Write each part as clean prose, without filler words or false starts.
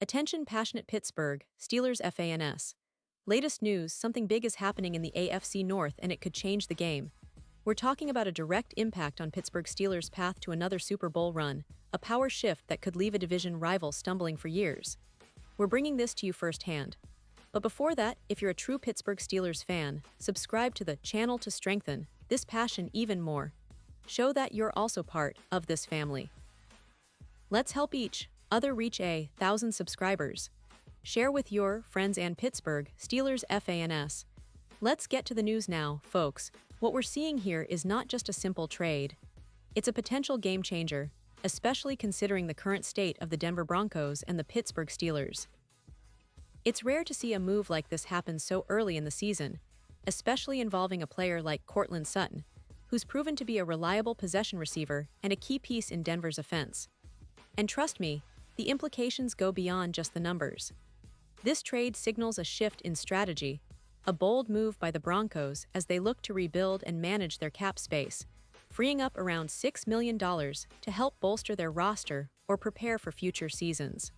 Attention passionate Pittsburgh Steelers fans. Latest news, something big is happening in the AFC North and it could change the game. We're talking about a direct impact on Pittsburgh Steelers' path to another Super Bowl run, a power shift that could leave a division rival stumbling for years. We're bringing this to you firsthand. But before that, if you're a true Pittsburgh Steelers fan, subscribe to the channel to strengthen this passion even more. Show that you're also part of this family. Let's help each other reach 1,000 subscribers. Share with your friends and Pittsburgh Steelers fans. Let's get to the news now, folks. What we're seeing here is not just a simple trade. It's a potential game changer, especially considering the current state of the Denver Broncos and the Pittsburgh Steelers. It's rare to see a move like this happen so early in the season, especially involving a player like Courtland Sutton, who's proven to be a reliable possession receiver and a key piece in Denver's offense. And trust me, the implications go beyond just the numbers. This trade signals a shift in strategy, a bold move by the Broncos as they look to rebuild and manage their cap space, freeing up around $6 million to help bolster their roster or prepare for future seasons.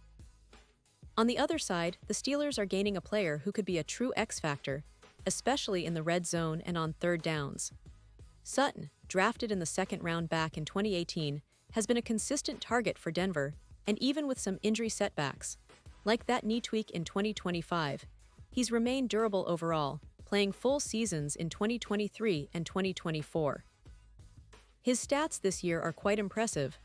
On the other side, the Steelers are gaining a player who could be a true X-factor, especially in the red zone and on third downs. Sutton, drafted in the second round back in 2018, has been a consistent target for Denver, and even with some injury setbacks, like that knee tweak in 2025, he's remained durable overall, playing full seasons in 2023 and 2024. His stats this year are quite impressive: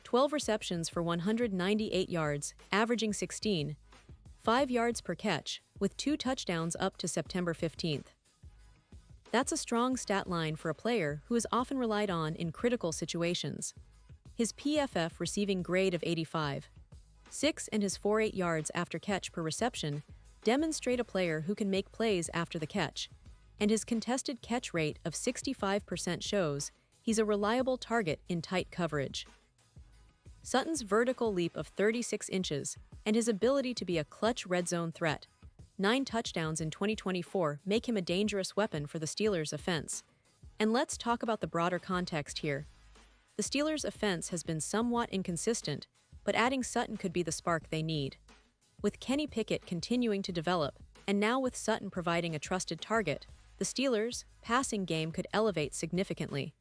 12 receptions for 198 yards, averaging 16.5 yards per catch, with 2 touchdowns up to September 15th. That's a strong stat line for a player who is often relied on in critical situations. His PFF receiving grade of 85.6 and his 4.8 yards after catch per reception demonstrate a player who can make plays after the catch, and his contested catch rate of 65% shows he's a reliable target in tight coverage. Sutton's vertical leap of 36 inches and his ability to be a clutch red zone threat, 9 touchdowns in 2024, make him a dangerous weapon for the Steelers' offense. And let's talk about the broader context here. The Steelers' offense has been somewhat inconsistent, but adding Sutton could be the spark they need. With Kenny Pickett continuing to develop, and now with Sutton providing a trusted target, the Steelers' passing game could elevate significantly.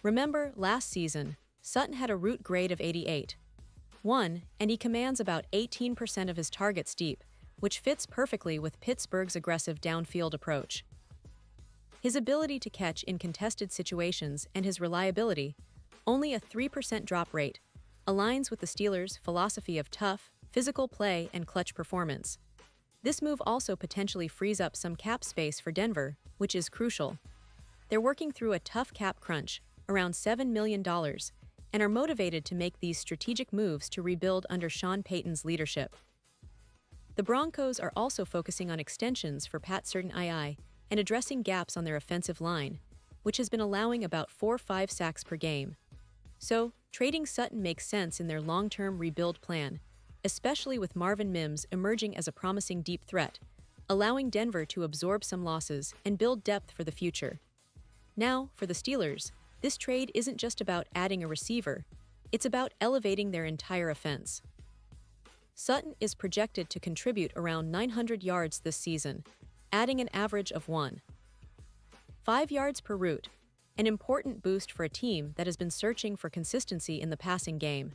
Remember, last season, Sutton had a route grade of 88.1, and he commands about 18% of his targets deep, which fits perfectly with Pittsburgh's aggressive downfield approach. His ability to catch in contested situations and his reliability, only a 3% drop rate, aligns with the Steelers' philosophy of tough, physical play and clutch performance. This move also potentially frees up some cap space for Denver, which is crucial. They're working through a tough cap crunch, around $7 million, and are motivated to make these strategic moves to rebuild under Sean Payton's leadership. The Broncos are also focusing on extensions for Pat Surtain and addressing gaps on their offensive line, which has been allowing about 4-5 sacks per game. So, trading Sutton makes sense in their long-term rebuild plan, especially with Marvin Mims emerging as a promising deep threat, allowing Denver to absorb some losses and build depth for the future. Now, for the Steelers, this trade isn't just about adding a receiver, it's about elevating their entire offense. Sutton is projected to contribute around 900 yards this season, adding an average of 1.5 yards per route, an important boost for a team that has been searching for consistency in the passing game.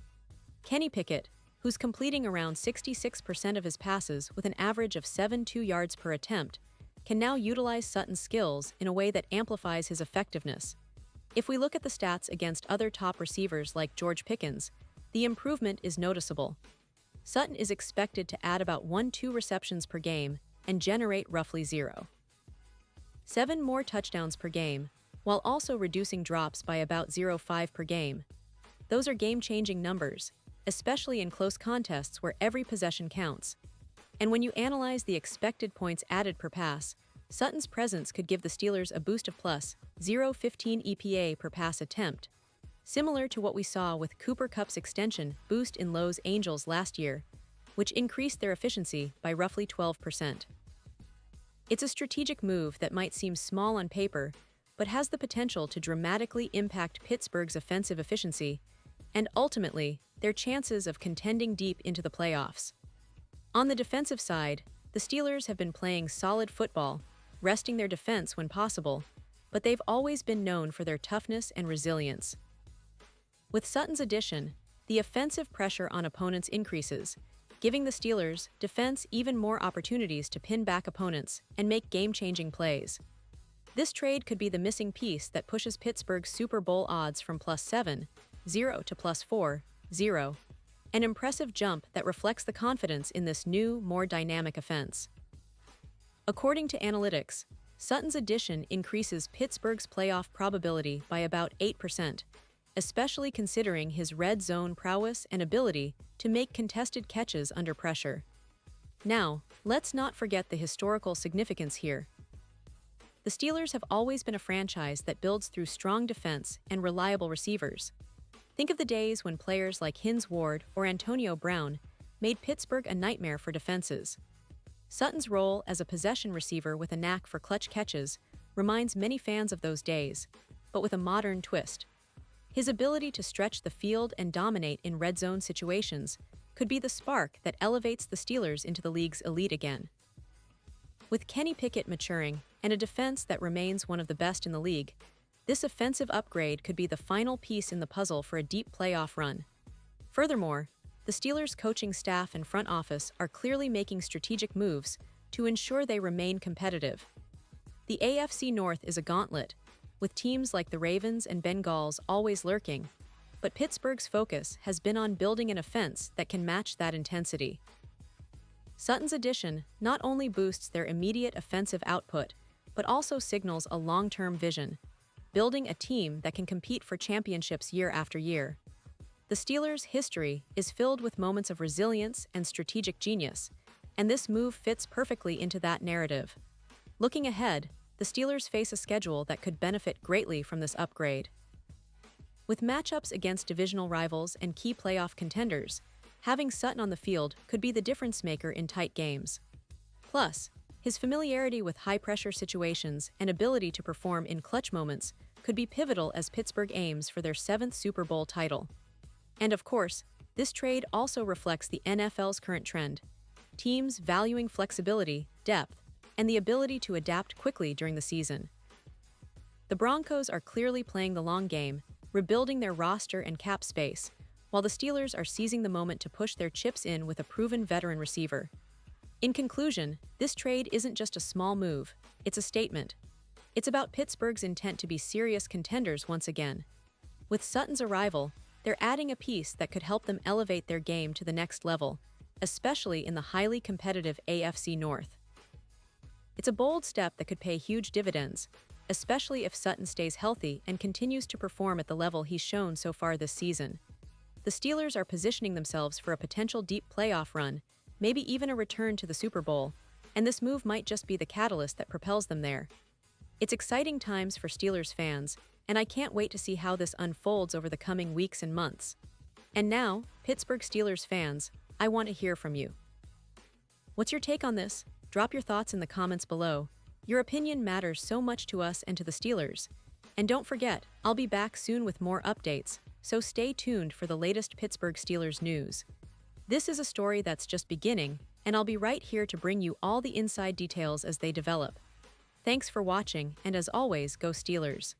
Kenny Pickett, who's completing around 66% of his passes with an average of 7.2 yards per attempt, can now utilize Sutton's skills in a way that amplifies his effectiveness. If we look at the stats against other top receivers like George Pickens, the improvement is noticeable. Sutton is expected to add about 1-2 receptions per game and generate roughly 0.7 more touchdowns per game, while also reducing drops by about 0.5 per game. Those are game-changing numbers, especially in close contests where every possession counts. And when you analyze the expected points added per pass, Sutton's presence could give the Steelers a boost of plus 0.15 EPA per pass attempt, similar to what we saw with Cooper Kupp's extension boost in Los Angeles last year, which increased their efficiency by roughly 12%. It's a strategic move that might seem small on paper, but has the potential to dramatically impact Pittsburgh's offensive efficiency and ultimately their chances of contending deep into the playoffs. On the defensive side, the Steelers have been playing solid football, resting their defense when possible, but they've always been known for their toughness and resilience. With Sutton's addition, the offensive pressure on opponents increases, giving the Steelers' defense even more opportunities to pin back opponents and make game-changing plays. This trade could be the missing piece that pushes Pittsburgh's Super Bowl odds from +7-0 to +4-0, an impressive jump that reflects the confidence in this new, more dynamic offense. According to analytics, Sutton's addition increases Pittsburgh's playoff probability by about 8%, especially considering his red zone prowess and ability to make contested catches under pressure. Now, let's not forget the historical significance here. The Steelers have always been a franchise that builds through strong defense and reliable receivers. Think of the days when players like Hines Ward or Antonio Brown made Pittsburgh a nightmare for defenses. Sutton's role as a possession receiver with a knack for clutch catches reminds many fans of those days, but with a modern twist. His ability to stretch the field and dominate in red zone situations could be the spark that elevates the Steelers into the league's elite again. With Kenny Pickett maturing and a defense that remains one of the best in the league, this offensive upgrade could be the final piece in the puzzle for a deep playoff run. Furthermore, the Steelers' coaching staff and front office are clearly making strategic moves to ensure they remain competitive. The AFC North is a gauntlet, with teams like the Ravens and Bengals always lurking, but Pittsburgh's focus has been on building an offense that can match that intensity. Sutton's addition not only boosts their immediate offensive output, but also signals a long-term vision, building a team that can compete for championships year after year. The Steelers' history is filled with moments of resilience and strategic genius, and this move fits perfectly into that narrative. Looking ahead, the Steelers face a schedule that could benefit greatly from this upgrade. With matchups against divisional rivals and key playoff contenders, having Sutton on the field could be the difference-maker in tight games. Plus, his familiarity with high-pressure situations and ability to perform in clutch moments could be pivotal as Pittsburgh aims for their 7th Super Bowl title. And of course, this trade also reflects the NFL's current trend: teams valuing flexibility, depth, and the ability to adapt quickly during the season. The Broncos are clearly playing the long game, rebuilding their roster and cap space, while the Steelers are seizing the moment to push their chips in with a proven veteran receiver. In conclusion, this trade isn't just a small move, it's a statement. It's about Pittsburgh's intent to be serious contenders once again. With Sutton's arrival, they're adding a piece that could help them elevate their game to the next level, especially in the highly competitive AFC North. It's a bold step that could pay huge dividends, especially if Sutton stays healthy and continues to perform at the level he's shown so far this season. The Steelers are positioning themselves for a potential deep playoff run, maybe even a return to the Super Bowl, and this move might just be the catalyst that propels them there. It's exciting times for Steelers fans, and I can't wait to see how this unfolds over the coming weeks and months. And now, Pittsburgh Steelers fans, I want to hear from you. What's your take on this? Drop your thoughts in the comments below. Your opinion matters so much to us and to the Steelers. And don't forget, I'll be back soon with more updates, so stay tuned for the latest Pittsburgh Steelers news. This is a story that's just beginning, and I'll be right here to bring you all the inside details as they develop. Thanks for watching, and as always, go Steelers.